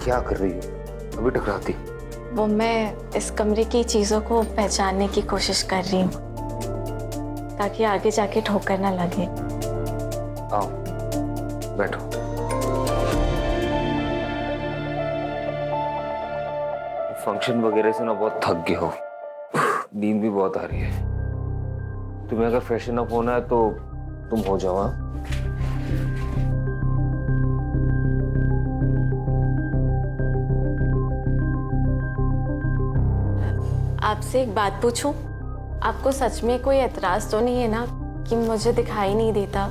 क्या कर रही हो? अभी टकराती। वो मैं इस कमरे की चीजों को पहचानने की कोशिश कर रही हूँ ताकि आगे जाके ठोकर ना लगे। आओ बैठो। फंक्शन वगैरह से ना बहुत थक गए हो, नींद भी बहुत आ रही है। तुम्हें अगर फ्रेशन अप होना है तो तुम हो जाओ। हाँ? आपसे एक बात पूछूं? आपको सच में कोई एतराज तो नहीं है ना कि मुझे दिखाई नहीं देता?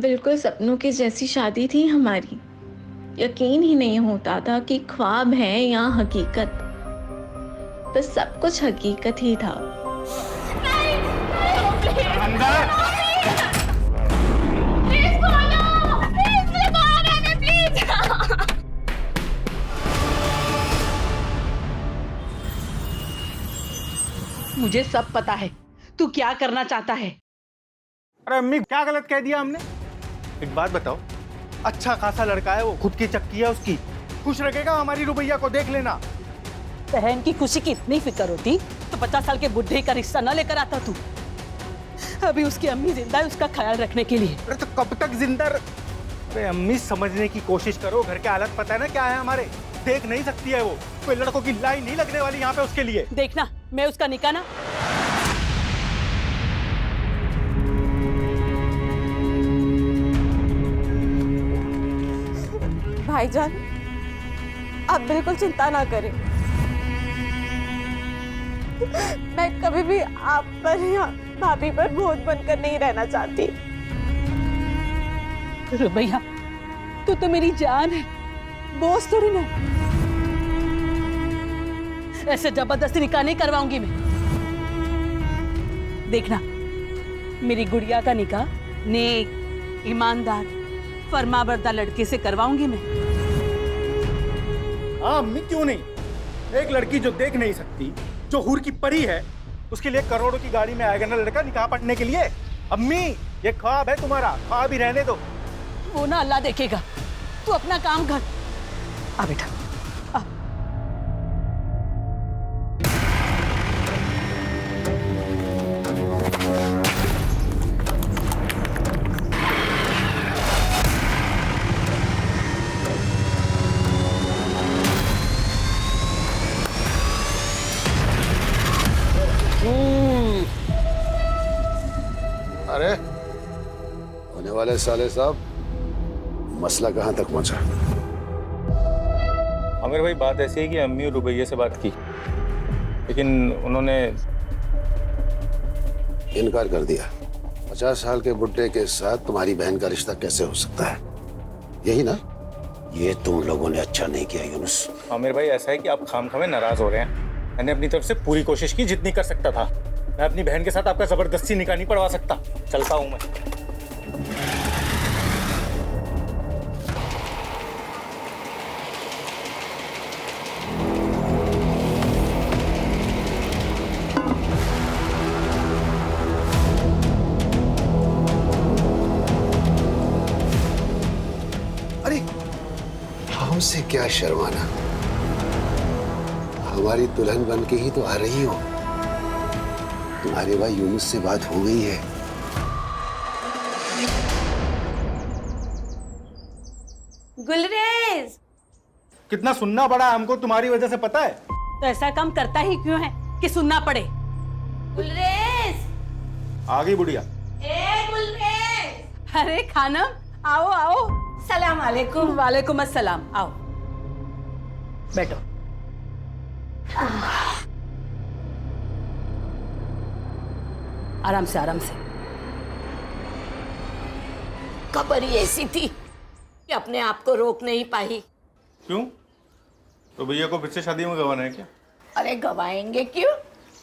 बिल्कुल सपनों की जैसी शादी थी हमारी। यकीन ही नहीं होता था कि ख्वाब है या हकीकत। बस सब कुछ हकीकत ही था। मुझे सब पता है तू क्या करना चाहता है। अरे अम्मी, क्या गलत कह दिया हमने? एक बात बताओ, अच्छा खासा लड़का है वो, खुद की चक्की है उसकी, खुश रखेगा हमारी रुबैया को, देख लेना। बहन की खुशी की इतनी फिक्र होती तो 50 साल के बुढ़े का रिश्ता न लेकर आता तू। अभी उसकी अम्मी जिंदा है उसका ख्याल रखने के लिए। अरे तो कब तक जिंदा अरे अम्मी, समझने की कोशिश करो, घर के हालत पता है ना क्या है हमारे, देख नहीं सकती है वो। कोई लड़कों की लाइन नहीं लगने वाली यहाँ पे उसके लिए। देखना मैं उसका निकाह ना। भाईजान, आप बिल्कुल चिंता ना करें। मैं कभी भी आप पर या भाभी पर बोझ बनकर नहीं रहना चाहती। रुबैया, तू तो मेरी जान है, बोझ थोड़ी ना। ऐसे जबरदस्ती निकाह नहीं करवाऊंगी मैं। देखना मेरी गुड़िया का निकाह नेक, ईमानदार, फरमाबरदार लड़के से करवाऊंगी मैं। हाँ अम्मी, क्यों नहीं? एक लड़की जो देख नहीं सकती, जो हूर की परी है, उसके लिए करोड़ों की गाड़ी में आएगा ना लड़का निकाह पढ़ने के लिए। अम्मी, ये ख्वाब है तुम्हारा, ख्वाब ही रहने दो। वो ना अल्लाह देखेगा, तू अपना काम कर। आ बेटा आ। अरे होने वाले साले साहब, मसला कहां तक पहुंचा? अमीर भाई, बात ऐसी है कि अम्मी और रुबैया से बात की, लेकिन उन्होंने इनकार कर दिया। 50 साल के बुड्ढे के साथ तुम्हारी बहन का रिश्ता कैसे हो सकता है? यही ना? ये तुम लोगों ने अच्छा नहीं किया यूनुस। आमिर भाई, ऐसा है कि आप खामखामे नाराज हो रहे हैं। मैंने अपनी तरफ से पूरी कोशिश की जितनी कर सकता था। मैं अपनी बहन के साथ आपका जबरदस्ती निकाह नहीं पढ़वा सकता। चलता हूं मैं। अरे हमसे क्या शर्माना, हमारी दुल्हन बन के ही तो आ रही हो। तुम्हारे भाई यूनुस से बात हो गई है। गुलरेज, कितना सुनना पड़ा हमको तुम्हारी वजह से, पता है? तो ऐसा काम करता ही क्यों है कि सुनना पड़े? गुलरेज, आ गई बुढ़िया। ए गुलरेज। अरे खानम, आओ आओ। सलाम अलैकुम। वालेकुम अस्सलाम। आओ बैठो। आराम से आराम से। खबर ही ऐसी थी कि अपने आप को रोक नहीं पाई। क्यों? तो भैया को फिर से शादी में गवाना है क्या? अरे गवाएंगे क्यों,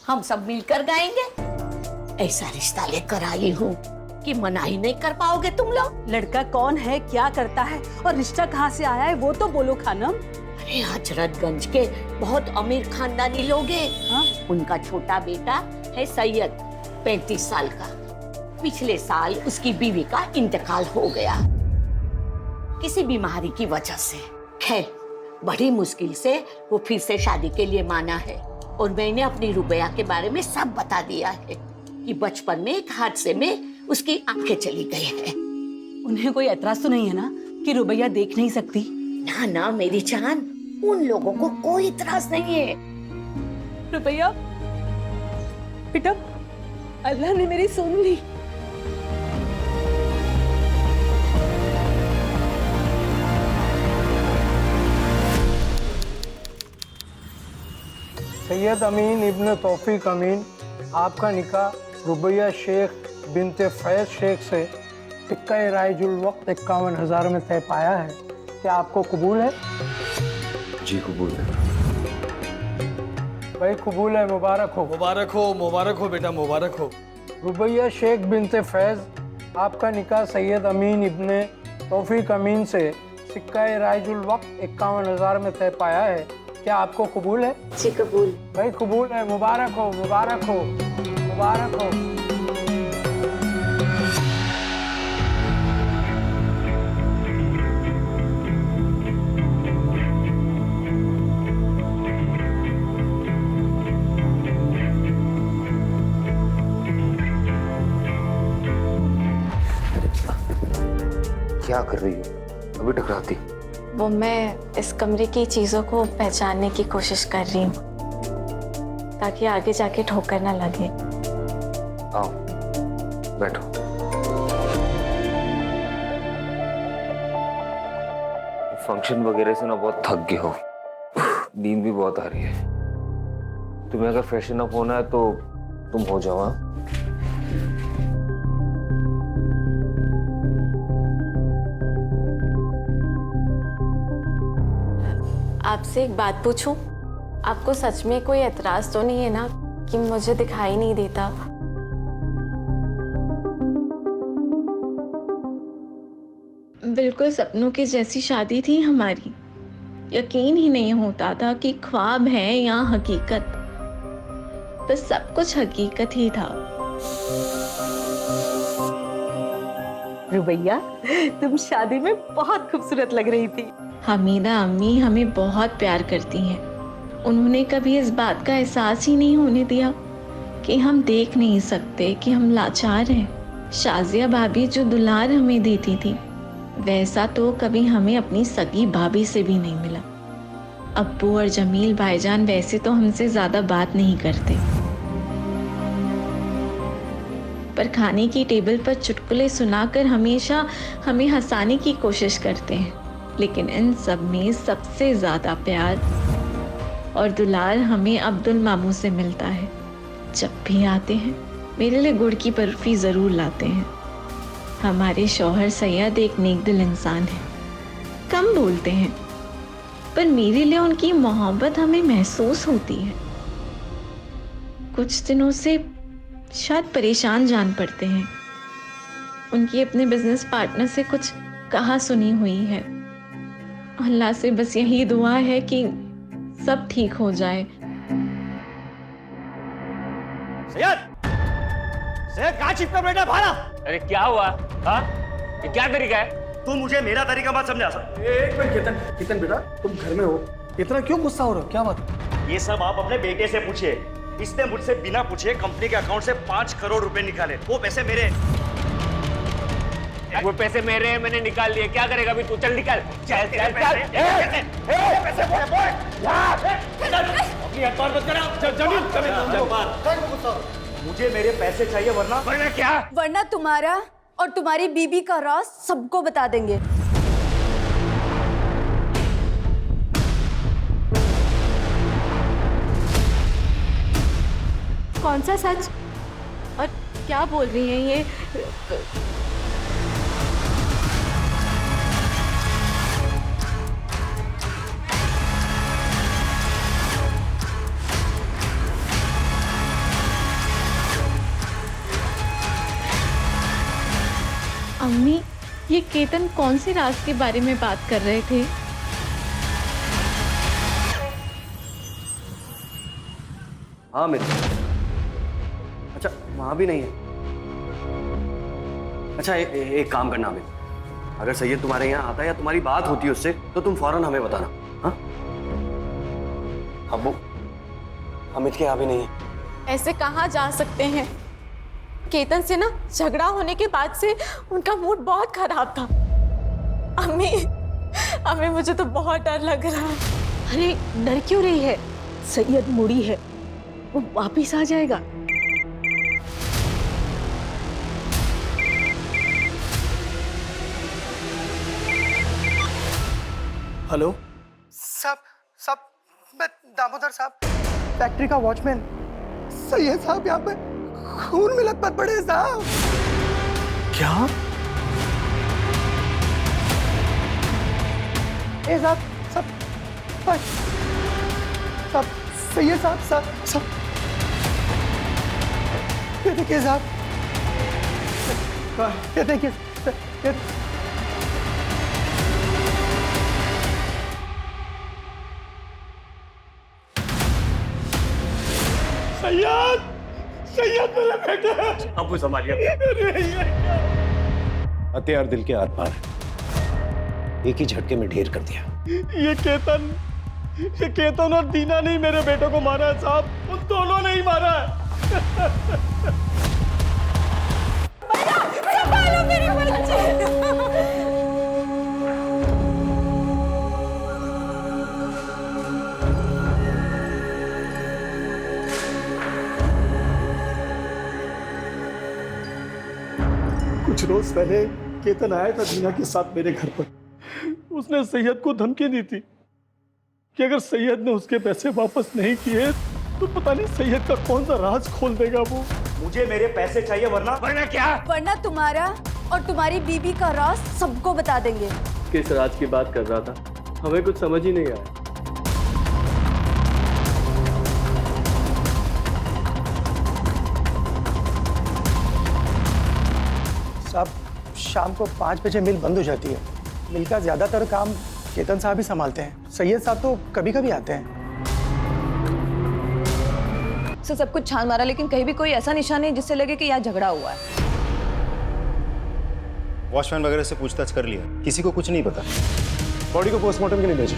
हम सब मिलकर गाएंगे। ऐसा रिश्ता लेकर आई हूँ कि मना ही नहीं कर पाओगे तुम लोग। लड़का कौन है, क्या करता है और रिश्ता कहाँ से आया है वो तो बोलो खानम। अरे हजरतगंज के बहुत अमीर खानदानी लोग हैं। हाँ? उनका छोटा बेटा है सैयद, 35 साल का। पिछले साल उसकी बीवी का इंतकाल हो गया किसी बीमारी की वजह से। खैर बड़ी मुश्किल से वो फिर से शादी के लिए माना है और मैंने अपनी रुबैया के बारे में सब बता दिया है कि बचपन में एक हादसे में उसकी आंखें चली गई है। उन्हें कोई एतराज तो नहीं है ना कि रुबैया देख नहीं सकती? ना ना मेरी जान, उन लोगों को कोई इतराज नहीं है। रुबैया बेटा, अल्लाह ने मेरी सुन ली। सैयद अमीन इब्न तौफीक अमीन, आपका निकाह रुबैया शेख बिनते फैज शेख से टिक्का राइजुल वक्त 51,000 में तय पाया है। क्या आपको कबूल है? जी कबूल है। भाई कबूल है, मुबारक हो। मुबारक हो बेटा, मुबारक हो। रुबैया शेख बिनते फैज, आपका निकाह सैयद अमीन इब्न तौफीक अमीन से टिक्का राइजुल वक्त 51,000 में तय पाया है। क्या आपको कबूल है? जी कबूल। भाई कबूल है, मुबारक हो, मुबारक हो, मुबारक हो। क्या कर रही हो? अभी टकराती। वो मैं इस कमरे की चीजों को पहचानने की कोशिश कर रही हूँ ताकि आगे जाके ठोकर ना लगे। आओ बैठो। फंक्शन वगैरह से ना बहुत थक गए हो, नींद भी बहुत आ रही है। तुम्हें अगर फ्रेशन अप होना है तो तुम हो जाओ। हाँ? आपसे एक बात पूछूं? आपको सच में कोई एतराज तो नहीं है ना कि मुझे दिखाई नहीं देता? बिल्कुल सपनों की जैसी शादी थी हमारी। यकीन ही नहीं होता था कि ख्वाब है या हकीकत। बस सब कुछ हकीकत ही था। रुबैया, तुम शादी में बहुत खूबसूरत लग रही थी। हमीदा अम्मी हमें बहुत प्यार करती हैं। उन्होंने कभी इस बात का एहसास ही नहीं होने दिया कि हम देख नहीं सकते कि हम लाचार हैं। शाजिया भाभी जो दुलार हमें देती थी, वैसा तो कभी हमें अपनी सगी भाभी से भी नहीं मिला। अब्बू और जमील भाईजान वैसे तो हमसे ज्यादा बात नहीं करते, पर खाने की टेबल पर चुटकुले सुनाकर हमेशा हमें हंसाने की कोशिश करते हैं। लेकिन इन सब में सबसे ज्यादा प्यार और दुलार हमें अब्दुल मामू से मिलता है। जब भी आते हैं मेरे लिए गुड़ की बर्फी जरूर लाते हैं। हमारे शौहर सैयद एक नेकदिल इंसान है, कम बोलते हैं, पर मेरे लिए उनकी मोहब्बत हमें महसूस होती है। कुछ दिनों से शायद परेशान जान पड़ते हैं। उनकी अपने बिजनेस पार्टनर से कुछ कहा सुनी हुई है। अल्लाह से बस यही दुआ है कि सब ठीक हो जाए। सैयद कहाँ चिपका बैठा भाड़ा? अरे क्या हुआ? हाँ? ये क्या तरीका है? तू मुझे मेरा तरीका मत समझा। एक मिनट केतन बेटा, तुम घर में हो, इतना क्यों गुस्सा हो रहे हो? क्या बात? ये सब आप अपने बेटे से पूछिए। इसने मुझसे बिना पूछे कंपनी के अकाउंट से 5 करोड़ रुपए निकाले। वो पैसे मेरे। वो पैसे मेरे हैं, मैंने निकाल लिए। क्या करेगा अभी तू? चल निकाल। चल चल चल। पैसे अपनी अखबार मत करा। जमीन मुझे मेरे पैसे चाहिए, वरना क्या? वरना तुम्हारा और तुम्हारी बीबी का राज सबको बता देंगे। कौन सा सच और क्या बोल रही हैं ये? अम्मी, ये केतन कौन सी राज के बारे में बात कर रहे थे? हाँ मित्र। अच्छा, वहां भी नहीं है। अच्छा एक काम करना अमित, अगर सैयद तुम्हारे यहाँ आता है या तुम्हारी बात होती है उससे तो तुम फौरन हमें बताना। हाँ अब्बू अमित के यहाँ भी नहीं है। ऐसे कहाँ जा सकते हैं? केतन से ना झगड़ा होने के बाद से उनका मूड बहुत खराब था। अम्मी अम्मी मुझे तो बहुत डर लग रहा है। अरे डर क्यों रही है? सैयद मुड़ी है, वो वापिस आ जाएगा। हेलो साहब मैं दामोदर साहब, फैक्ट्री का वॉचमैन। सैयद साहब यहाँ पे खून में लथपथ पड़े हैं साहब। क्या? ए साहब सब सब सैयद साहब सब ये देखिए साहब, ये देखिए ये सैयद मेरे बेटे। अब्बू संभालिए। हथियार दिल के आर पार, एक ही झटके में ढेर कर दिया। ये केतन और दीना ने मेरे बेटे को मारा है साहब, उन दोनों ने ही मारा है। संभालो मेरे बच्चे। कुछ रोज पहले केतन आया था दीना के साथ मेरे घर पर। उसने सैयद को धमकी दी थी कि अगर सैयद ने उसके पैसे वापस नहीं किए तो पता नहीं सैयद का कौन सा राज खोल देगा वो। मुझे मेरे पैसे चाहिए वरना क्या? वरना तुम्हारा और तुम्हारी बीबी का राज सबको बता देंगे। किस राज की बात कर रहा था? हमें कुछ समझ ही नहीं आया। साहब शाम को 5 बजे मिल बंद हो जाती है। मिल का ज्यादातर काम केतन साहब ही संभालते हैं। सैयद साहब तो कभी कभी आते हैं। सर सब कुछ छान मारा लेकिन कहीं भी कोई ऐसा निशान नहीं जिससे लगे कि यहाँ झगड़ा हुआ है। वॉचमैन वगैरह से पूछताछ कर लिया, किसी को कुछ नहीं पता। बॉडी को पोस्टमार्टम के लिए भेजो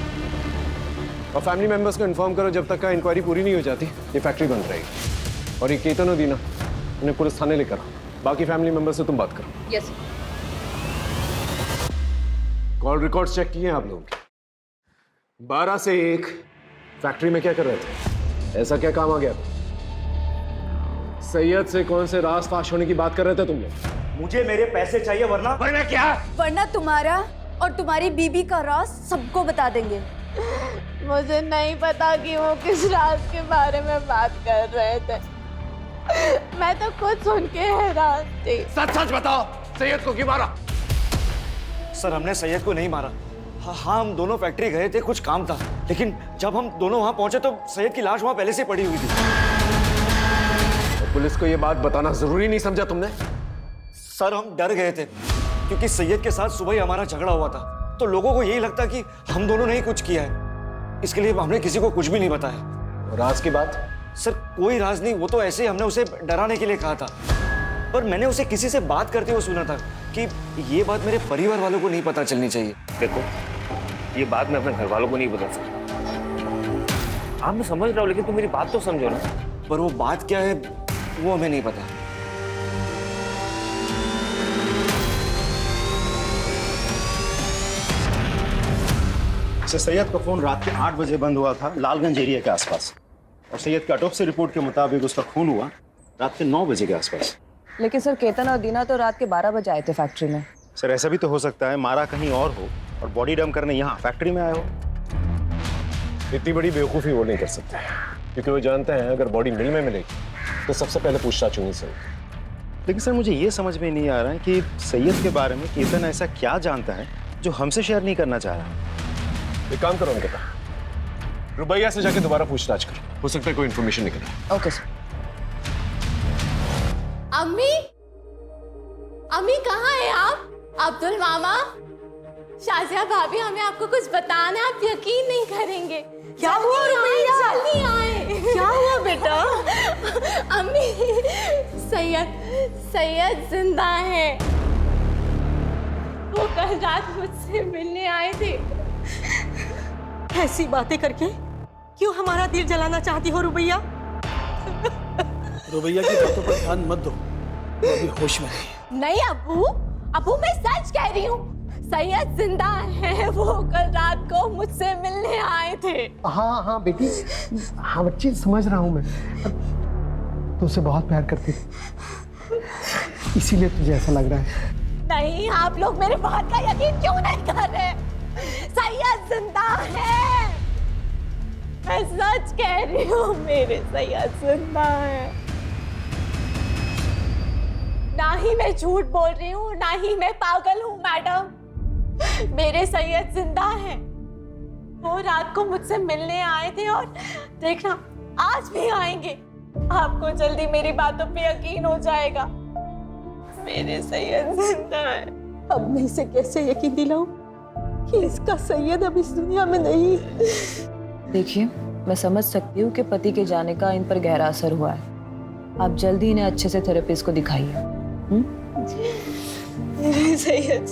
और फैमिली मेंबर्स को इन्फॉर्म करो, जब तक का इंक्वायरी पूरी नहीं हो जाती ये फैक्ट्री बंद रहेगी। और ये केतन और दीना उन्हें पुलिस थाने लेकर आओ। बाकी फैमिली मेंबर से तुम बात करो। यस कॉल रिकॉर्ड्स चेक किए आप लोगों के? 12 से 1 फैक्ट्री में क्या कर रहे थे? ऐसा क्या काम आ गया? सैयद से कौन से राज फाश होने की बात कर रहे थे तुम लोग? मुझे मेरे पैसे चाहिए वरना क्या? वरना तुम्हारा और तुम्हारी बीबी का राज सबको बता देंगे। मुझे नहीं पता कि वो किस राज के बारे में बात कर रहे थे। मैं तो खुद सुन के हैरान थी। सच सच बताओ, सैयद को क्यों मारा? सर हमने सैयद को नहीं मारा। हाँ हम दोनों फैक्ट्री गए थे, कुछ काम था, लेकिन जब हम दोनों वहां पहुंचे तो सैयद की लाश वहां पहले से पड़ी हुई थी। तो पुलिस को ये बात बताना जरूरी नहीं समझा तुमने? सर हम डर गए थे क्योंकि सैयद के साथ सुबह ही हमारा झगड़ा हुआ था, तो लोगों को यही लगता कि हम दोनों ने ही कुछ किया है, इसके लिए हमने किसी को कुछ भी नहीं बताया। राज की बात? सर कोई राज नहीं, वो तो ऐसे ही हमने उसे डराने के लिए कहा था, पर मैंने उसे किसी से बात करते हुए सुना था कि ये बात मेरे परिवार वालों को नहीं पता चलनी चाहिए। देखो ये बात मैं अपने घर वालों को नहीं बता सकता। आप मैं समझ रहा हूँ, लेकिन तुम मेरी बात तो समझो ना। पर वो बात क्या है वो हमें नहीं पता। सैयद का फोन रात के 8 बजे बंद हुआ था लालगंज एरिया के आसपास, और सैयद की ऑटोप्सी रिपोर्ट के मुताबिक उसका खून हुआ रात के 9 बजे के आसपास। लेकिन सर केतन और दीना तो रात के 12 बजे आए थे फैक्ट्री में। सर ऐसा भी तो हो सकता है मारा कहीं और हो और बॉडी डंप करने यहाँ फैक्ट्री में आए हो। इतनी बड़ी बेवकूफ़ी वो नहीं कर सकते, क्योंकि वो जानते हैं अगर बॉडी मिल में मिलेगी तो सबसे पहले पूछताछ होनी चाहिए। लेकिन सर मुझे ये समझ में नहीं आ रहा है कि सैयद के बारे में केतन ऐसा क्या जानता है जो हमसे शेयर नहीं करना चाह रहा। एक काम करो उनके पास, रुबैया से जाके दोबारा पूछताछ करो, हो सकता है कोई इन्फॉर्मेशन निकले। Okay sir. अम्मी, अम्मी कहाँ है आप? अब्दुल मामा, शाजिया भाभी, हमें आपको कुछ बताना है, आप यकीन नहीं करेंगे। क्या हुआ रुबैया? जल्दी आए। क्या हुआ बेटा? अम्मी, सैयद जिंदा है। वो कल रात मुझसे मिलने आए थे। ऐसी बातें करके क्यों हमारा दिल जलाना चाहती हो रुबैया? रुबैया की बातों पर ध्यान मत दो, वो अभी होश में नहीं। नहीं अबू, अबू मैं सच कह रही हूँ, सैयद जिंदा है। वो कल रात को मुझसे मिलने आए थे। हाँ हाँ बेटी, हाँ बच्ची समझ रहा हूँ मैं, तुझसे बहुत प्यार करती थी, इसीलिए तुझे ऐसा लग रहा है। नहीं, आप लोग मेरी बात का यकीन क्यों नहीं कर रहे? सैयद जिंदा है, मैं सच कह रही हूँ, मेरे सैयद जिंदा है। ना ही मैं झूठ बोल रही हूँ, ना ही मैं पागल हूँ मैडम, मेरे सैयद जिंदा है। वो रात को मुझसे मिलने आए थे और देखना आज भी आएंगे। आपको जल्दी मेरी बातों पे यकीन हो जाएगा, मेरे सैयद जिंदा है। अब मैं इसे कैसे यकीन दिलाऊं कि इसका सैयद अब इस दुनिया में नहीं? देखिए, मैं समझ सकती हूँ कि पति के जाने का इन पर गहरा असर हुआ है। आप जल्दी इन्हें अच्छे से थेरेपिस्ट को दिखाइए। मेरे सैयद,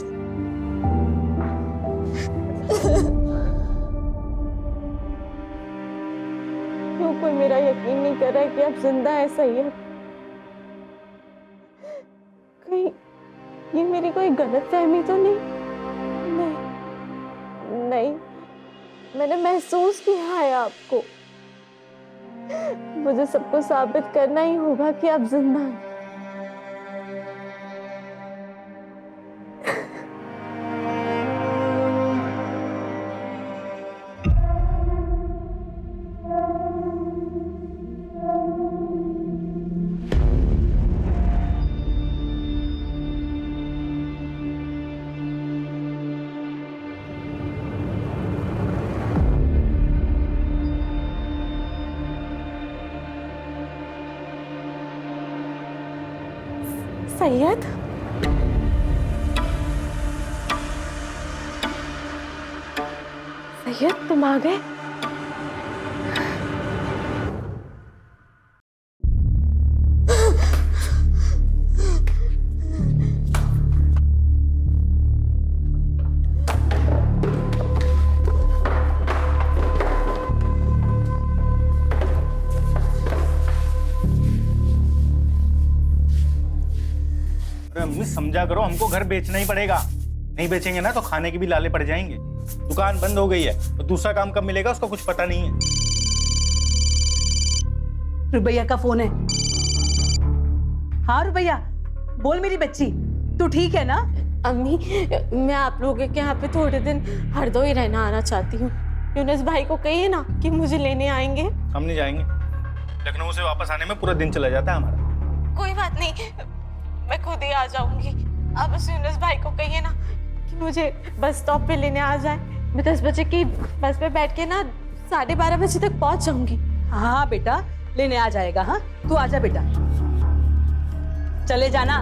क्यों कोई मेरा यकीन नहीं कर रहा है कि अब जिंदा है सैयद? कहीं ये मेरी कोई गलतफहमी तो नहीं? नहीं, मैंने महसूस किया है आपको। मुझे सबको साबित करना ही होगा कि आप जिंदा हैं। सैयद, सैयद तुम आ गए? अम्मी समझा करो, हमको घर बेचना ही पड़ेगा। नहीं बेचेंगे ना तो खाने के भी लाले पड़ जाएंगे। दुकान बंद हो गई है तो दूसरा काम कब मिलेगा उसका कुछ पता नहीं है। रुबैया का फोन है। हाँ रुबैया, बोल मेरी बच्ची, तू ठीक है ना? अम्मी, मैं आप लोगों के यहाँ पे थोड़े दिन हरदोई रहना आना चाहती हूँ। यूनुस भाई को कहिए ना कि मुझे लेने आएंगे। हम नहीं जाएंगे, लखनऊ से वापस आने में पूरा दिन चला जाता है हमारा। कोई बात नहीं, मैं खुद ही आ जाऊंगी। आप उस यूनुस भाई को कहिए ना कि मुझे बस स्टॉप पे लेने आ जाए। मैं 10 बजे की बस पे बैठ के ना 12:30 बजे तक पहुंच जाऊंगी। हाँ बेटा, लेने आ जाएगा। हाँ तू आजा बेटा, चले जाना।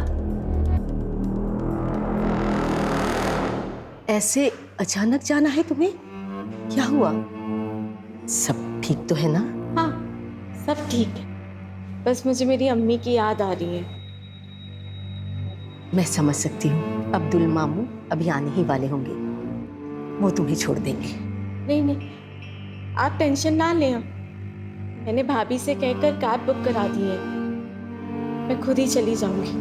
ऐसे अचानक जाना है तुम्हें? क्या हुआ? सब ठीक तो है ना? हाँ सब ठीक है, बस मुझे मेरी अम्मी की याद आ रही है। मैं समझ सकती हूँ, अब्दुल मामू अभी आने ही वाले होंगे, वो तुम्हें छोड़ देंगे। नहीं, आप टेंशन ना लें। मैंने भाभी से कहकर कैब बुक करा दी है। मैं खुद ही चली जाऊंगी।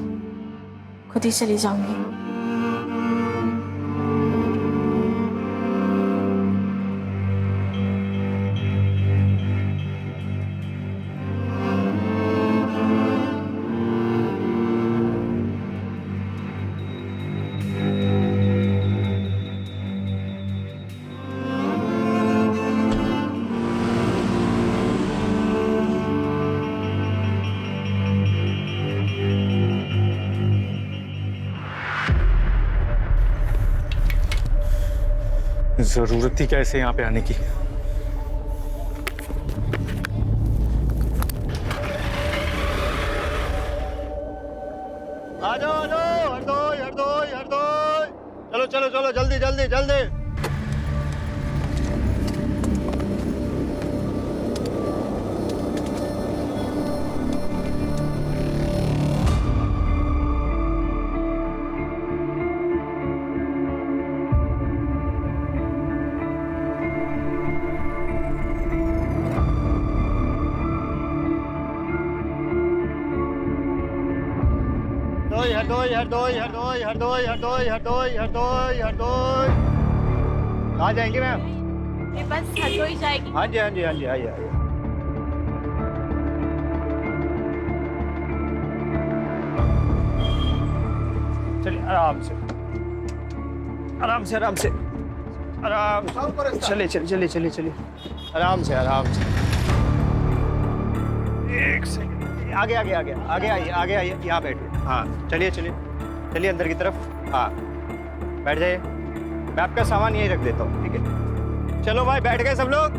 जरूरत थी क्या ऐसे यहाँ पे आने की? आ जाओ हरदोई, चलो जल्दी। हरदोई हरदोई हरदोई हरदोई हरदोई हरदोई हरदोई हरदोई। कहाँ जाएंगे मैम? ये बस हरदोई जाएगी। हाँ जी हाँ जी हाँ जी, आइए आइए। चलिए आराम से आराम से आराम से आराम से। चलिए चलिए चलिए चलिए चलिए आराम से आराम से। एक सेकंड, आगे आगे आगे आगे आइए यहाँ बैठिए। हाँ चलिए चलिए चलिए अंदर की तरफ। हाँ बैठ जाइए, मैं आपका सामान यहीं रख देता हूँ, ठीक है? चलो भाई बैठ गए सब लोग,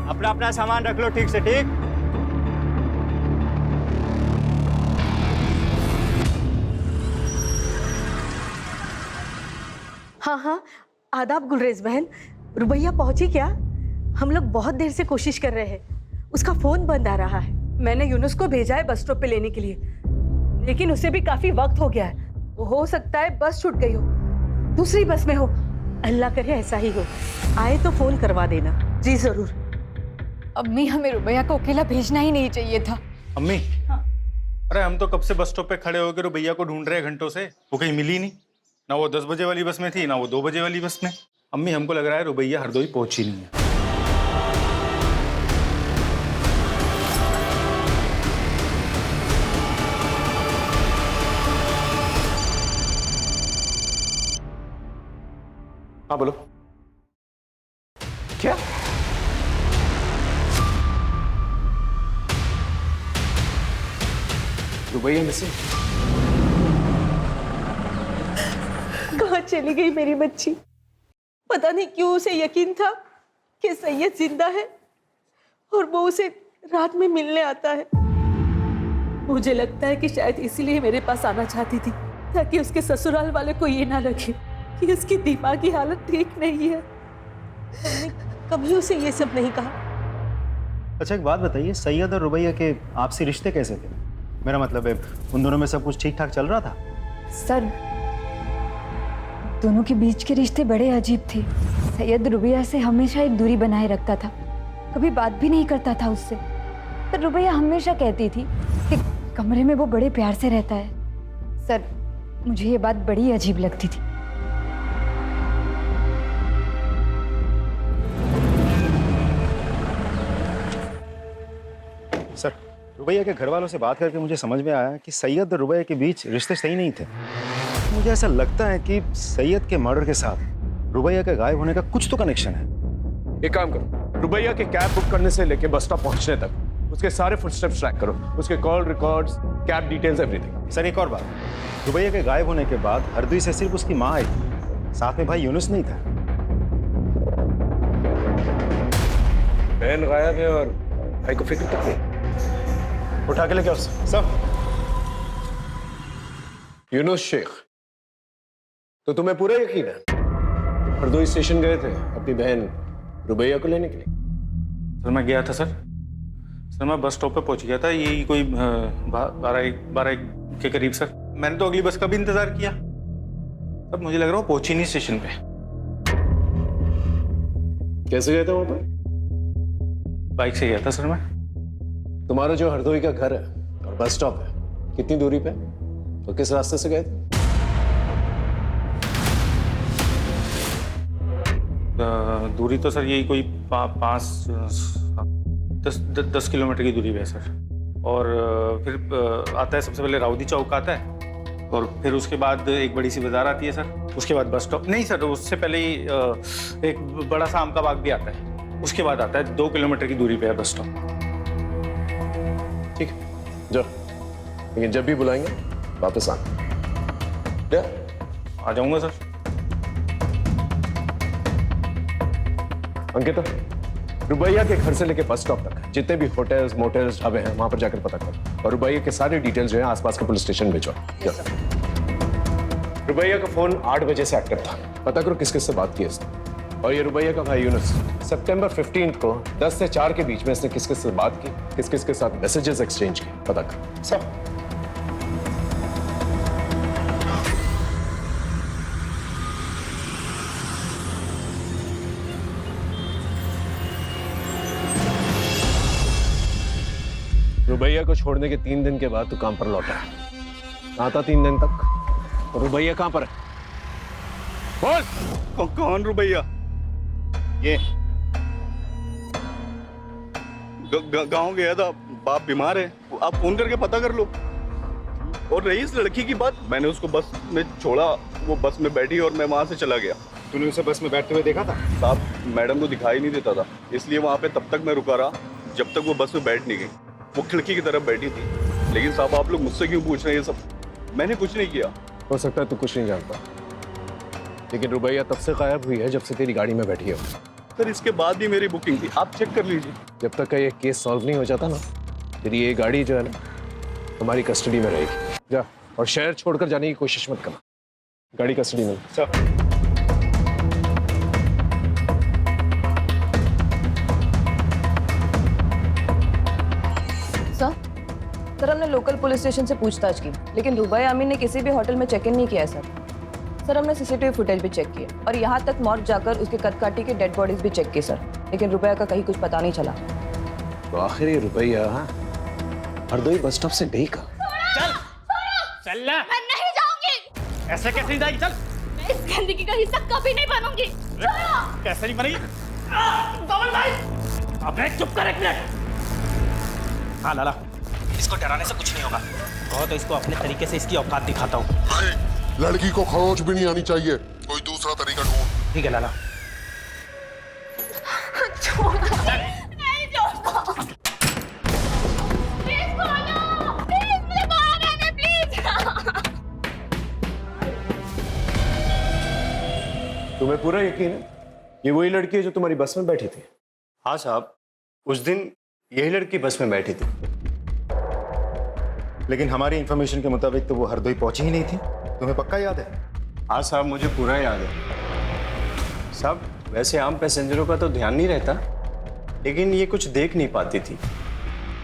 अपना अपना सामान रख लो ठीक से ठीक। हाँ हाँ, आदाब गुलरेज बहन। रुबैया पहुंची क्या? हम लोग बहुत देर से कोशिश कर रहे हैं, उसका फोन बंद आ रहा है। मैंने यूनुस को भेजा है बस स्टॉप पे लेने के लिए, लेकिन उसे भी काफी वक्त हो गया है। हो सकता है बस छूट गई हो, दूसरी बस में हो। अल्लाह करे ऐसा ही हो। आए तो फोन करवा देना। जी जरूर। अम्मी, हमें रुबैया को अकेला भेजना ही नहीं चाहिए था। अम्मी अरे हम तो कब से बस स्टॉप पे खड़े होकर रुबैया को ढूंढ रहे हैं घंटों से, वो कहीं मिली नहीं। ना वो 10 बजे वाली बस में थी, ना वो 2 बजे वाली बस में। अम्मी हमको लग रहा है रुबैया हरदोई पहुंची नहीं है। हाँ बोलो। क्या? रुबैया मिसिंग? कहाँ चली गई मेरी बच्ची? पता नहीं क्यों उसे यकीन था कि सैयद जिंदा है और वो उसे रात में मिलने आता है। मुझे लगता है कि शायद इसीलिए मेरे पास आना चाहती थी, ताकि उसके ससुराल वाले को ये ना लगे कि उसकी दिमागी हालत ठीक नहीं है। मैंने कभी उसे ये सब नहीं कहा। अच्छा एक बात बताइए, सैयद और रुबैया के आपसी रिश्ते कैसे थे? मेरा मतलब है उन दोनों में सब कुछ ठीक ठाक चल रहा था? सर, दोनों के बीच के रिश्ते बड़े अजीब थे। सैयद रुबैया से हमेशा एक दूरी बनाए रखता था, कभी बात भी नहीं करता था उससे। पर रुबैया हमेशा कहती थी कि कमरे में वो बड़े प्यार से रहता है। सर, मुझे ये बात बड़ी अजीब लगती थी। सर, रुबैया के घर वालों से बात करके मुझे समझ में आया कि सैयद और रुबैया के बीच रिश्ते सही नहीं थे। मुझे ऐसा लगता है कि सैयद के मर्डर के साथ रुबैया के गायब होने का कुछ तो कनेक्शन है। एक काम करो, रुबैया के कैब बुक करने से लेके बस स्टॉप पहुंचने तक उसके सारे फुटस्टेप्स ट्रैक करो, उसके call records, cab details, everything. Sir एक और बात, रुबैया के गायब होने के बाद हरदोई से सिर्फ उसकी माँ आई थी, साथ में भाई यूनुस नहीं था। बहन गायब है और भाई को फिक्र तक नहीं। उठा के लेके आओ सर। यूनुस शेख, तो तुम्हें पूरा यकीन है? हरदोई स्टेशन गए थे अपनी बहन रुबैया को लेने के लिए? सर मैं गया था सर मैं बस स्टॉप पे पहुंच गया था, यही कोई 12 के करीब सर। मैंने तो अगली बस का भी इंतजार किया, तब मुझे लग रहा वो पहुंची नहीं स्टेशन पे। कैसे गए थे वहां पर? बाइक से गया था सर मैं। तुम्हारा जो हरदोई का घर है और बस स्टॉप है कितनी दूरी पे, तो किस रास्ते से गए थे? दूरी तो सर यही कोई 10 किलोमीटर की दूरी पे है सर। और फिर आता है सबसे पहले राउदी चौक आता है, और फिर उसके बाद एक बड़ी सी बाजार आती है सर, उसके बाद बस स्टॉप। नहीं सर, उससे पहले ही एक बड़ा सा आम का बाग भी आता है, उसके बाद आता है 2 किलोमीटर की दूरी पे है बस स्टॉप। ठीक है, जाओ, लेकिन जब भी बुलाएंगे वापस आना। आ जाऊंगा सर। अंकिता, रुबैया के घर से लेके बस स्टॉप तक जितने भी होटल्स, मोटल्स, ढाबे हैं वहां पर जाकर पता करो, और रुबैया के सारे डिटेल्स जो है आसपास के पुलिस स्टेशन भेजो। रुबैया का फोन 8 बजे से एक्टिव था, पता करो किस किस से बात की इसने। और ये रुबैया का भाई यूनुस सितंबर 15 को 10 से 4 के बीच में इसने किस किस से बात की, किस किस के साथ मैसेजेस एक्सचेंज किए, पता करो सब। रुबैया को छोड़ने के 3 दिन के बाद तू काम पर लौटा, आता 3 दिन तक रुबैया कहाँ पर है? बोल। कौन रुबैया? ये गांव गया था, बाप बीमार है, आप फोन करके पता कर लो। और रही इस लड़की की बात, मैंने उसको बस में छोड़ा, वो बस में बैठी और मैं वहां से चला गया। तूने उसे बस में बैठते हुए देखा था? साहब मैडम को दिखाई नहीं देता था, इसलिए वहां पे तब तक मैं रुका रहा जब तक वो बस में बैठ नहीं गई। वो खिड़की की तरफ बैठी थी। लेकिन साहब आप लोग मुझसे क्यों पूछ रहे हैं ये सब? मैंने कुछ नहीं किया। हो सकता है तू कुछ नहीं जानता, लेकिन रुबैया तब से गायब हुई है जब से तेरी गाड़ी में बैठी है। सर इसके बाद भी मेरी बुकिंग थी, आप चेक कर लीजिए। जब तक का ये केस सॉल्व नहीं हो जाता ना, तेरी ये गाड़ी जो है ना हमारी कस्टडी में रहेगी। जा और शहर छोड़कर जाने की कोशिश मत करना। गाड़ी कस्टडी में। सर हमने लोकल पुलिस स्टेशन से पूछताछ की, लेकिन रुबैया अमीन ने किसी भी होटल में चेक इन नहीं किया है सर हमने सीसीटीवी फुटेज भी चेक किया और यहाँ तक मॉर्ग जाकर उसके कदकाठी के डेड बॉडीज भी चेक किए सर, लेकिन रुबैया का कहीं कुछ पता नहीं चला। तो आखिर ये रुबैया हरदोई बस स्टॉप से गई कहाँ? चल मैं नहीं जाऊंगी। ऐसे कैसे नहीं जाएगी? चल। मैं इस गंदगी का हिस्सा कभी नहीं बनूंगी। कैसे नहीं बनेगी? कमल भाई अबे चुप कर एक मिनट। हाँ लाला, इसको डराने से कुछ नहीं होगा। तो इसको अपने तरीके से इसकी औकात दिखाता हूँ। लड़की को खरोच भी नहीं आनी चाहिए, कोई दूसरा तरीका ढूंढ। ठीक है लाला। नहीं छोड़ो। प्लीज खोलो, प्लीज मुझे बाहर आने प्लीज। तुम्हें पूरा यकीन है ये वही लड़की है जो तुम्हारी बस में बैठी थी? हाँ साहब, उस दिन यही लड़की बस में बैठी थी, लेकिन हमारी इंफॉर्मेशन के मुताबिक तो वो हरदोई पहुंची ही नहीं थी। तुम्हें पक्का याद है? हाँ साहब, मुझे पूरा याद है। साहब वैसे आम पैसेंजरों का तो ध्यान नहीं रहता, लेकिन ये कुछ देख नहीं पाती थी।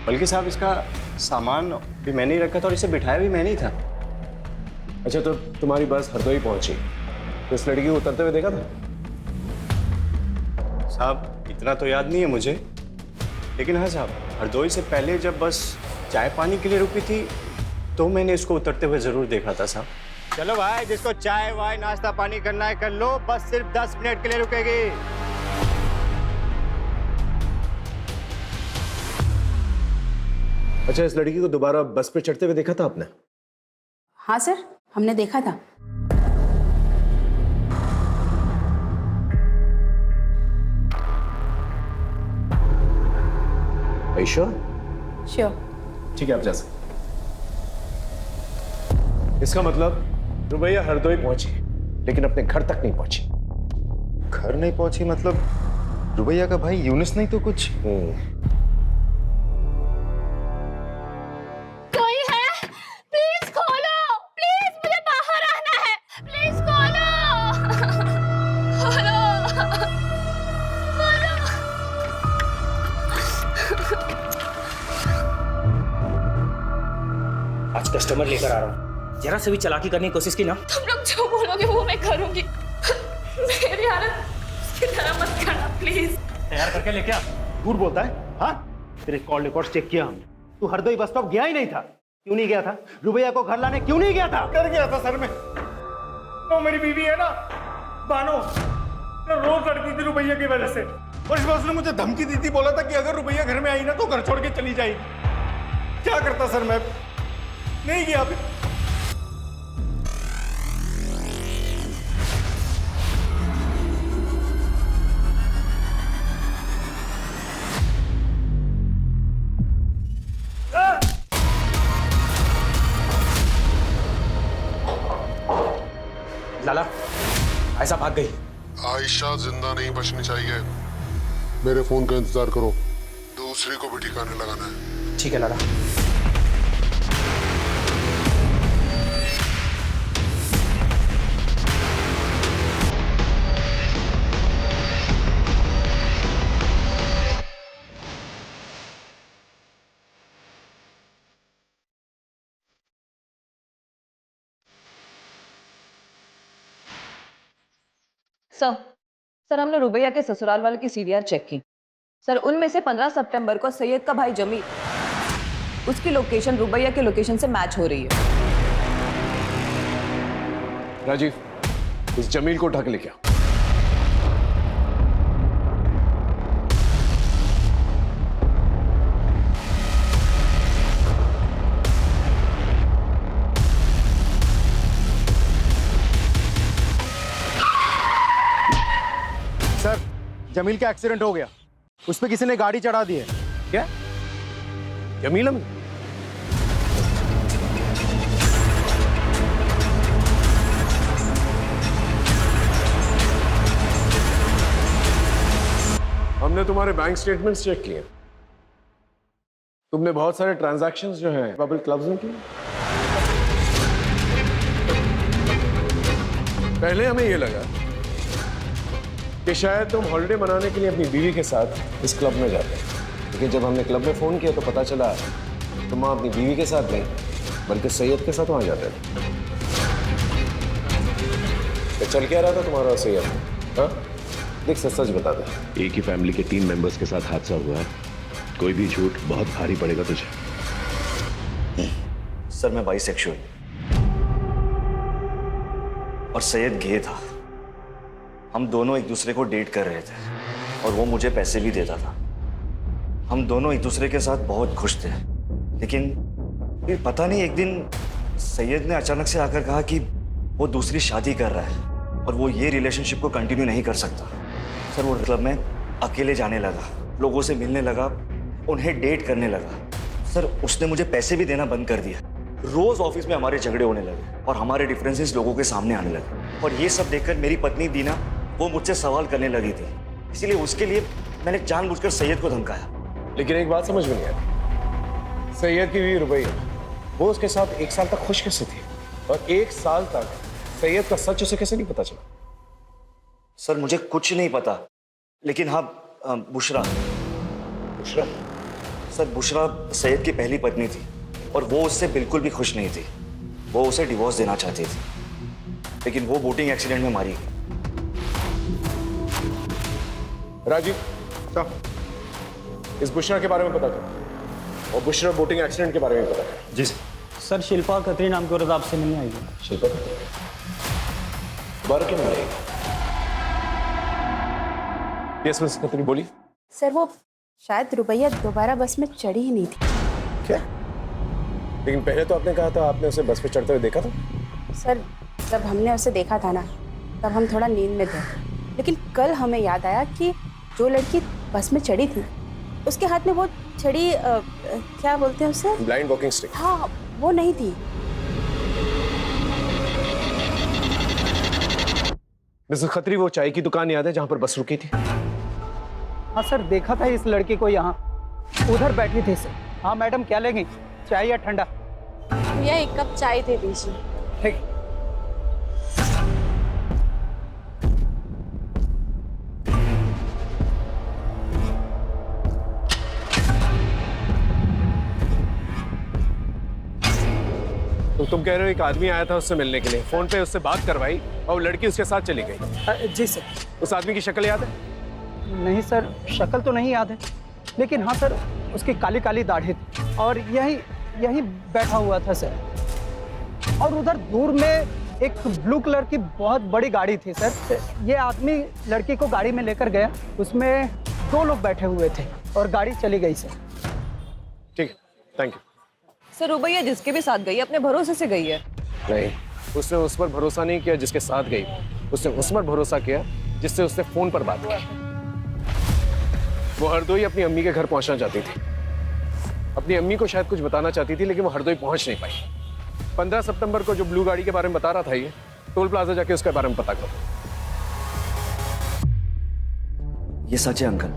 बल्कि साहब इसका सामान भी मैंने ही रखा था और इसे बिठाया भी मैंने ही था। अच्छा, तो तुम्हारी बस हरदोई पहुंची तो इस लड़की को उतरते हुए देखा था? साहब इतना तो याद नहीं है मुझे, लेकिन हाँ साहब, हरदोई से पहले जब बस चाय पानी के लिए रुकी थी तो मैंने इसको उतरते हुए जरूर देखा था साहब। चलो भाई, जिसको चाय वाय नाश्ता पानी करना है कर लो, बस सिर्फ 10 मिनट के लिए रुकेगी। अच्छा, इस लड़की को दोबारा बस पे चढ़ते हुए देखा था आपने? हाँ सर, हमने देखा था। श्योर? श्योर। ठीक है, आप जा सकते। इसका मतलब रुबैया हरदोई पहुंची लेकिन अपने घर तक नहीं पहुंची। घर नहीं पहुंची मतलब रुबैया का भाई यूनुस नहीं तो कुछ? कोई है? प्लीज खोलो, प्लीज मुझे बाहर आना है, प्लीज खोलो। खोलो, खोलो। आज कस्टमर लेकर आ रहा हूँ, जरा से भी चालाकी करने की कोशिश की ना, तुम लोग जो बोलोगे वो मैं करूंगी। मेरी हालत की तरह मत करना प्लीज। तैयार करके लेके आ। झूठ बोलता है? हाँ, तेरे कॉल रिकॉर्ड चेक किया हमने, तू हरदोई बस स्टॉप गया ही नहीं था। क्यों नहीं गया था? रुबैया को घर लाने क्यों नहीं गया था? कर गया था सर मैं। तो मेरी बीवी है ना बानो, तो रोज लड़ती थी रुबैया की वजह से, और इस बार उसने मुझे धमकी दी थी, बोला था कि अगर रुबैया घर में आई ना तो घर छोड़ के चली जाएगी। क्या करता सर मैं? नहीं गया फिर। लाला, ऐसा भाग गई। आयशा जिंदा नहीं बचनी चाहिए। मेरे फोन का इंतजार करो, दूसरी को भी ठिकाने लगाना है। ठीक है लाला। सर हमने रुबैया के ससुराल वाले की सीडीआर चेक की सर, उनमें से 15 सितंबर को सैयद का भाई जमील, उसकी लोकेशन रुबैया के लोकेशन से मैच हो रही है। राजीव, इस जमील को उठा के लेके आओ। सर, जमील का एक्सीडेंट हो गया। उस पर किसी ने गाड़ी चढ़ा दी है। क्या? जमील हमने तुम्हारे बैंक स्टेटमेंट्स चेक किए। तुमने बहुत सारे ट्रांजैक्शंस जो हैं पब्लिक क्लब्स में किए। पहले हमें यह लगा कि शायद तुम हॉलिडे मनाने के लिए अपनी बीवी के साथ इस क्लब में जाते हैं, लेकिन जब हमने क्लब में फोन किया तो पता चला तुम वहां अपनी बीवी के साथ नहीं बल्कि सैयद के साथ वहां जाते थे। तो चल क्या रहा था तुम्हारा सैयद? हाँ, देख सच बता दे। एक ही फैमिली के 3 मेंबर्स के साथ हादसा हुआ है। कोई भी झूठ बहुत भारी पड़ेगा तुझे। सर, मैं बाइसेक्सुअल और सैयद गे था। हम दोनों एक दूसरे को डेट कर रहे थे और वो मुझे पैसे भी देता था। हम दोनों एक दूसरे के साथ बहुत खुश थे, लेकिन फिर पता नहीं एक दिन सैयद ने अचानक से आकर कहा कि वो दूसरी शादी कर रहा है और वो ये रिलेशनशिप को कंटिन्यू नहीं कर सकता। सर, वो क्लब में अकेले जाने लगा, लोगों से मिलने लगा, उन्हें डेट करने लगा। सर, उसने मुझे पैसे भी देना बंद कर दिया। रोज ऑफिस में हमारे झगड़े होने लगे और हमारे डिफरेंसेस लोगों के सामने आने लगे। और ये सब देखकर मेरी पत्नी दीना वो मुझसे सवाल करने लगी थी, इसीलिए उसके लिए मैंने जानबूझकर सैयद को धमकाया। लेकिन एक बात समझ में नहीं आई, सैयद की बीवी रुबैया, वो उसके साथ 1 साल तक खुश कैसे थी और 1 साल तक सैयद का सच उसे कैसे नहीं पता चला? सर, मुझे कुछ नहीं पता, लेकिन हाँ, बुशरा सर, बुशरा सैयद की पहली पत्नी थी और वो उससे बिल्कुल भी खुश नहीं थी। वो उसे डिवोर्स देना चाहती थी, लेकिन वो बोटिंग एक्सीडेंट में मारी गई। राजीव, इस बुशरा के बारे में पता करो और बुशरा बोटिंग एक्सीडेंट के बारे में पता करो। जी सर। शिल्पा खत्री नाम की औरत आपसे मिलने आई है। शिल्पा खत्री दोबारा क्यों मिल आएगी? यस मिस खत्री, बोलिए। सर, वो शायद रुबैया दोबारा बस में चढ़ी ही नहीं थी। क्या? लेकिन पहले तो आपने कहा था आपने उसे बस पे चढ़ते हुए देखा था। सर, जब हमने उसे देखा था ना, तब हम थोड़ा नींद में थे, लेकिन कल हमें याद आया कि जो लड़की बस में चढ़ी थी उसके हाथ में वो छड़ी, क्या बोलते हैं उसे? Blind walking stick. हाँ, वो नहीं थी। मिसेस खत्री, वो चाय की दुकान याद है जहां पर बस रुकी थी? हाँ सर, देखा था इस लड़की को यहाँ, उधर बैठी थी सर। हाँ मैडम, क्या लेंगी, चाय या ठंडा? भैया 1 कप चाय दे दीजिए। ठीक। तो तुम कह रहे हो एक आदमी आया था उससे मिलने के लिए, फोन पे उससे बात करवाई और वो लड़की उसके साथ चली गई? जी सर। उस आदमी की शक्ल याद है? नहीं सर, शक्ल तो नहीं याद है, लेकिन हाँ सर, उसकी काली काली दाढ़ी थी और यही बैठा हुआ था सर। और उधर दूर में एक ब्लू कलर की बहुत बड़ी गाड़ी थी सर। ये आदमी लड़की को गाड़ी में लेकर गया, उसमें 2 लोग बैठे हुए थे और गाड़ी चली गई सर। ठीक है, थैंक यू सर। रुबैया जिसके भी साथ गई है अपने भरोसे से गई है। नहीं, उसने उस पर भरोसा नहीं किया जिसके साथ गई, उसने उस पर भरोसा किया जिससे उसने फोन पर बात की। वो हरदोई अपनी अम्मी के घर पहुंचना चाहती थी। अपनी अम्मी को शायद कुछ बताना चाहती थी, लेकिन वो हरदोई पहुंच नहीं पाई। 15 सितंबर को जो ब्लू गाड़ी के बारे में बता रहा था ये, टोल प्लाजा जाके उसके बारे में पता करो। ये सच है अंकल,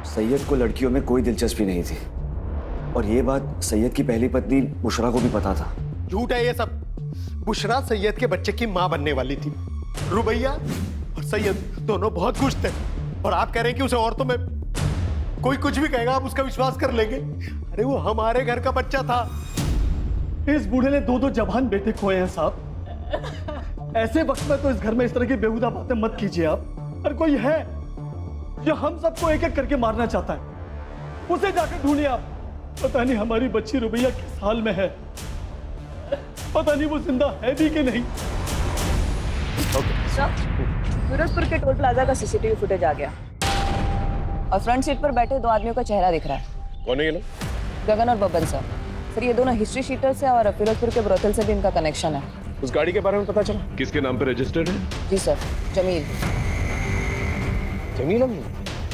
सैयद को लड़कियों में कोई दिलचस्पी नहीं थी और ये बात सैयद की पहली पत्नी बुशरा को भी पता था। झूठ है ये सब। बुशरा सैयद के बच्चे की मां बनने वाली थी। रुबैया और सैयद दोनों बहुत खुश थे और आप कह रहे हैं कि उसे औरतों में कोई कुछ भी कहेगा आप उसका विश्वास कर लेंगे? अरे वो हमारे घर का बच्चा था। इस बूढ़े ने 2 जवान बेटे खोए हैं साहब। ऐसे वक्त में तो इस घर में इस तरह की बेहुदा बातें मत कीजिए आप। और कोई है जो हम सबको एक एक करके मारना चाहता है, उसे जाकर ढूंढिए आप। पता नहीं हमारी बच्ची रुबैया किस हाल में है, पता नहीं वो जिंदा है भी कि नहीं। सर, सूरजपुर के टोल प्लाजा का सीसीटीवी फुटेज आ गया और फ्रंट सीट पर बैठे 2 आदमियों का चेहरा दिख रहा है। कौन है ये लोग? गगन और बब्बन सर। सर ये दोनों हिस्ट्री शीटर्स है और फिरोजपुर के ब्रोथल से भी इनका कनेक्शन है। उस गाड़ी के बारे में पता चला? किसके नाम पे रजिस्टर्ड है? जी sir, Jamil. Jamil Amin?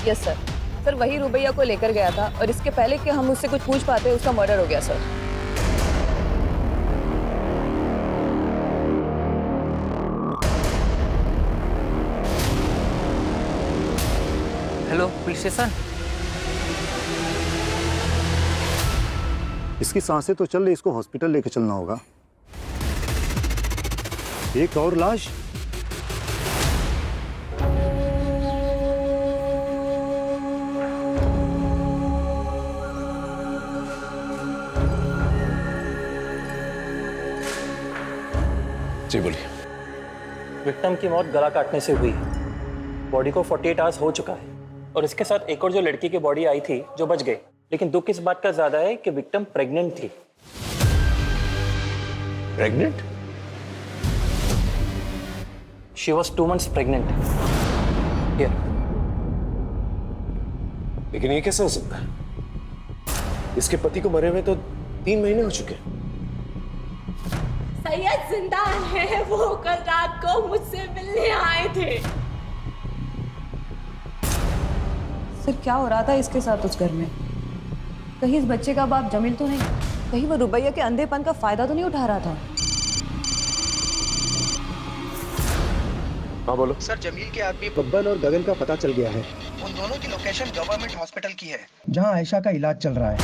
Yes sir. Sir वही रुबैया को लेकर गया था और इसके पहले कि हम उससे कुछ पूछ पाते उसका मर्डर हो गया सर। Hello police station. इसकी सांसें तो चल रही, इसको हॉस्पिटल लेके चलना होगा। एक और लाश। जी बोलिए। विक्टिम की मौत गला काटने से हुई है। बॉडी को 48 आवर्स हो चुका है और इसके साथ एक और जो लड़की की बॉडी आई थी जो बच गई, लेकिन दुख इस बात का ज्यादा है कि विक्टिम प्रेग्नेंट थी। Pregnant? She was 2 months pregnant. लेकिन ये कैसे हो सकता है? इसके पति को मरे हुए तो 3 महीने हो चुके हैं। सैयद जिंदा है, वो कल रात को मुझसे मिलने आए थे। सर क्या हो रहा था इसके साथ उस घर में? कहीं इस बच्चे का बाप जमील तो नहीं? कहीं वो रुबैया के अंधेपन का फायदा तो नहीं उठा रहा था? हाँ बोलो। सर जमील के आदमी बब्बन और गगन का पता चल गया है। उन दोनों की लोकेशन गवर्नमेंट हॉस्पिटल की है, जहां आयशा का इलाज चल रहा है।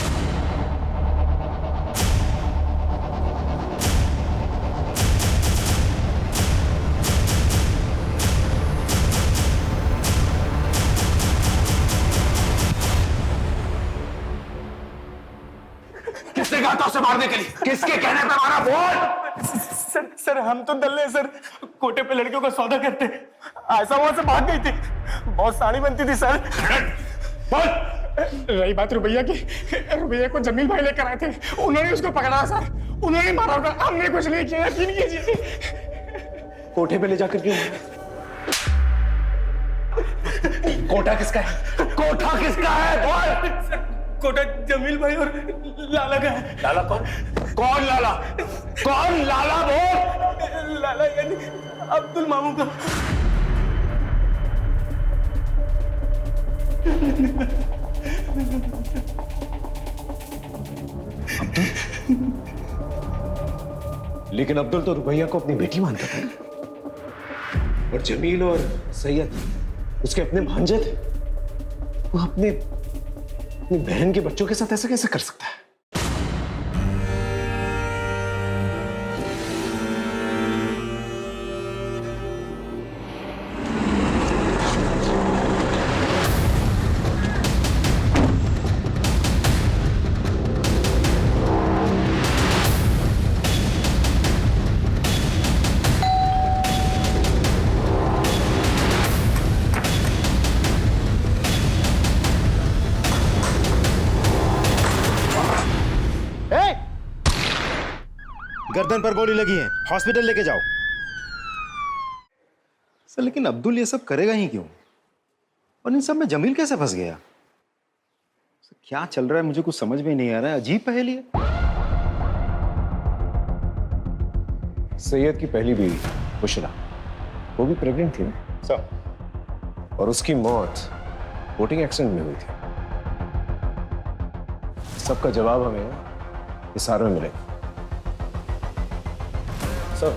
किसने कहा था उसे मारने के लिए? किसके कहने पे मारा? बोल। सर हम तो दल्ले सर, कोटे पे लड़कियों का सौदा करते। ऐसा वहां से भाग गई थी, बहुत साड़ी बनती थी सर। बोल। रही बात रुबैया की, रुबैया को जमील भाई लेकर आए थे, उन्होंने उसको पकड़ा सर, उन्होंने मारा होगा, हमने कुछ नहीं किया, यकीन कीजिए। कोठे पे ले जाकर क्यों? कोटा किसका है? कोठा किसका है? बोल। कोटा जमील भाई और लाला का है। लाला कौन? कौन लाला? कौन लाला? बोल। लाला यानी अब्दुल मामू का। लेकिन अब्दुल तो रुबैया को अपनी बेटी मानता था, और जमील और सैयद उसके अपने भांजे थे। वो अपनी बहन के बच्चों के साथ ऐसा कैसे कर सकता है? गर्दन पर गोली लगी है, हॉस्पिटल लेके जाओ। सर लेकिन अब्दुल ये सब करेगा ही क्यों? और इन सब में जमील कैसे फंस गया? सर, क्या चल रहा है मुझे कुछ समझ में नहीं आ रहा है। अजीब पहेली है। सैयद की पहली बीवी बुशरा, वो भी प्रेग्नेंट थी ना सर, और उसकी मौत बोटिंग एक्सीडेंट में हुई थी। सबका जवाब हमें हिसार में मिलेगा। सर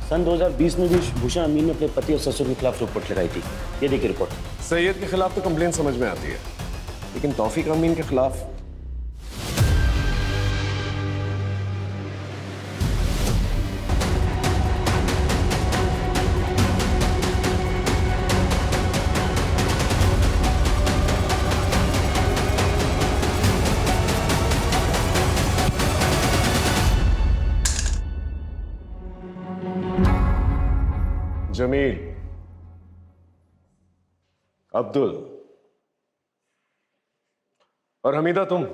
सन 2020 में भी भूषण अमीन ने अपने पति और ससुर के खिलाफ रिपोर्ट लगाई थी। ये देखिए रिपोर्ट। सैयद के खिलाफ तो कंप्लेन समझ में आती है, लेकिन तौफीक अमीन के खिलाफ जमील, अब्दुल और हमीदा, तुम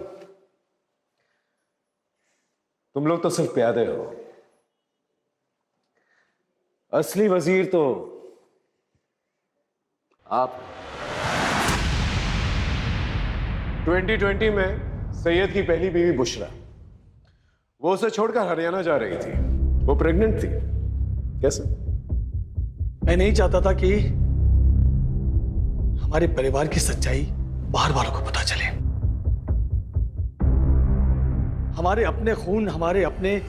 लोग तो सिर्फ प्यादे हो। असली वजीर तो आप। 2020 में सैयद की पहली बीवी बुशरा, वो उसे छोड़कर हरियाणा जा रही थी। वो प्रेग्नेंट थी। कैसे? मैं नहीं चाहता था कि हमारे परिवार की सच्चाई बाहर वालों को पता चले। हमारे अपने खून, हमारे अपने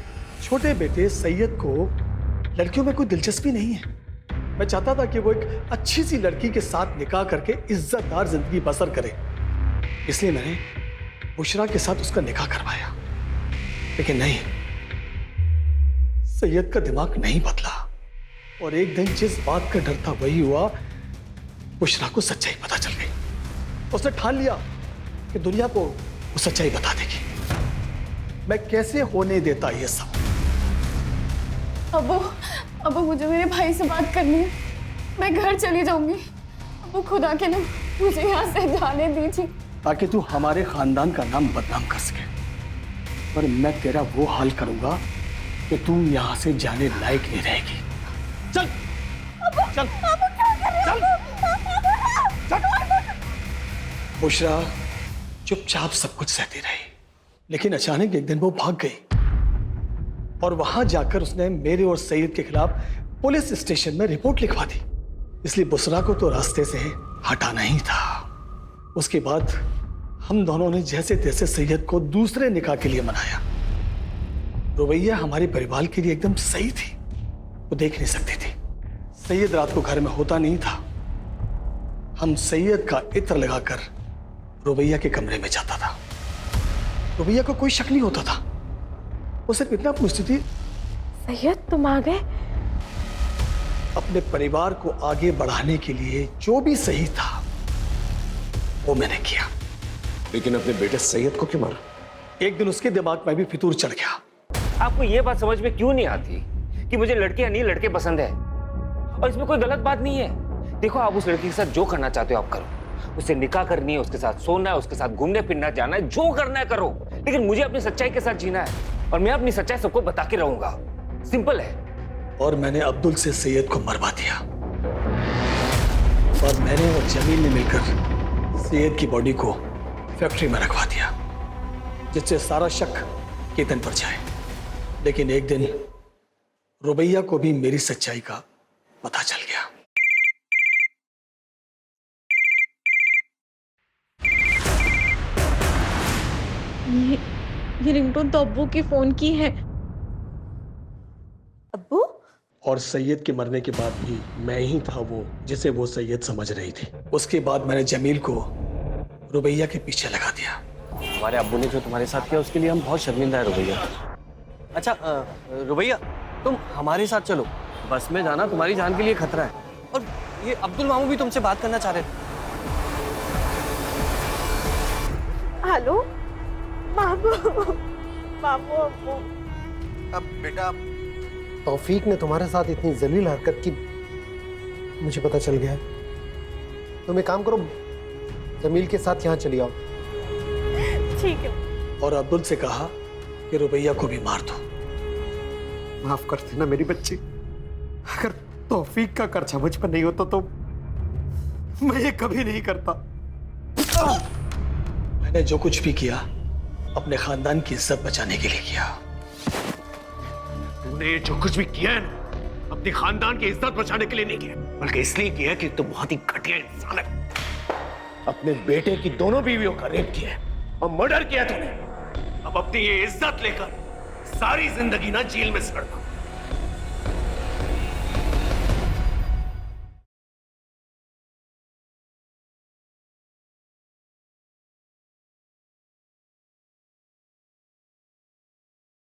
छोटे बेटे सैयद को लड़कियों में कोई दिलचस्पी नहीं है। मैं चाहता था कि वो एक अच्छी सी लड़की के साथ निकाह करके इज्जतदार जिंदगी बसर करे, इसलिए मैंने बुशरा के साथ उसका निकाह करवाया। लेकिन नहीं, सैयद का दिमाग नहीं बदला और एक दिन जिस बात का डर था वही हुआ। बुशरा को सच्चाई पता चल गई। उसने ठान लिया कि दुनिया को वो सच्चाई बता देगी। मैं कैसे होने देता ये सब? अबू मुझे मेरे भाई से बात करनी है। मैं घर चली जाऊंगी। अबू खुदा के नाम मुझे यहाँ से जाने दीजिए, ताकि तू हमारे खानदान का नाम बदनाम कर सके। पर मैं तेरा वो हाल करूंगा कि तू यहाँ से जाने लायक नहीं रहेगी। चल चल बुशरा चुपचाप सब कुछ सहती रही, लेकिन अचानक एक दिन वो भाग गई और वहां जाकर उसने मेरे और सईद के खिलाफ पुलिस स्टेशन में रिपोर्ट लिखवा दी। इसलिए बुशरा को तो रास्ते से हटाना ही था। उसके बाद हम दोनों ने जैसे तैसे सैयद को दूसरे निकाह के लिए मनाया। रुबैया हमारे परिवार के लिए एकदम सही थी। वो देख नहीं सकती थी। सैयद रात को घर में होता नहीं था। हम सैयद का इत्र लगाकर रुबैया के कमरे में जाता था। रुबैया को कोई शक नहीं होता था। वो सिर्फ इतना पूछती थी, सैयद तुम आ गए? अपने परिवार को आगे बढ़ाने के लिए जो भी सही था वो मैंने किया। लेकिन अपने बेटे सैयद को क्यों मारा? एक दिन उसके दिमाग में भी फितूर चढ़ गया। आपको ये बात समझ में क्यों नहीं आती कि मुझे लड़कियां नहीं लड़के पसंद है? और इसमें कोई गलत बात नहीं है। देखो, आप उस लड़की के साथ जो करना चाहते हो आप करो। उससे निकाह करनी है, उसके साथ सोना है, उसके साथ घूमने फिरना जाना है, जो करना है करो। लेकिन मुझे अपनी सच्चाई के साथ जीना है और मैं अपनी सच्चाई सबको बता के रहूंगा। सिंपल है। और मैंने अब्दुल से सैयद को मरवा दिया और मैंने और जमील ने मिलकर सैयद की बॉडी को फैक्ट्री में रखवा दिया, जिससे सारा शक केतन पर जाए। लेकिन एक दिन रुबैया को भी मेरी सच्चाई का पता चल गया। ये रिंगटोन तो अब्बू की फोन की है। अब्बू? और सैयद के मरने के बाद भी मैं ही था वो जिसे वो सैयद समझ रही थी। उसके बाद मैंने जमील को रुबैया के पीछे लगा दिया। हमारे अब्बू ने जो तुम्हारे साथ किया उसके लिए हम बहुत शर्मिंदा है रुबैया। अच्छा रुबैया, तुम हमारे साथ चलो। बस में जाना तुम्हारी जान के लिए खतरा है। और ये अब्दुल मामू भी तुमसे बात करना चाह रहे थे। हेलो मामू। मामू अब्बू। अब बेटा, तौफीक ने तुम्हारे साथ इतनी जलील हरकत की मुझे पता चल गया है। तुम एक काम करो, जमील के साथ यहाँ चली आओ। ठीक है। और अब्दुल से कहा कि रुबैया को भी मार दो। माफ कर देना मेरी बच्ची। अगर तौफीक का कर्जा मुझ पर नहीं होता तो मैं ये कभी नहीं करता। मैंने जो कुछ भी किया अपने खानदान की इज्जत बचाने के लिए किया। तुमने जो कुछ भी किया है ना, अपने खानदान की इज्जत बचाने के लिए नहीं किया, बल्कि इसलिए किया कि तुम बहुत ही घटिया इंसान है। अपने बेटे की दोनों बीवियों का रेप किया और मर्डर किया तुमने। अब अपनी ये इज्जत लेकर सारी जिंदगी ना जेल में सड़ना।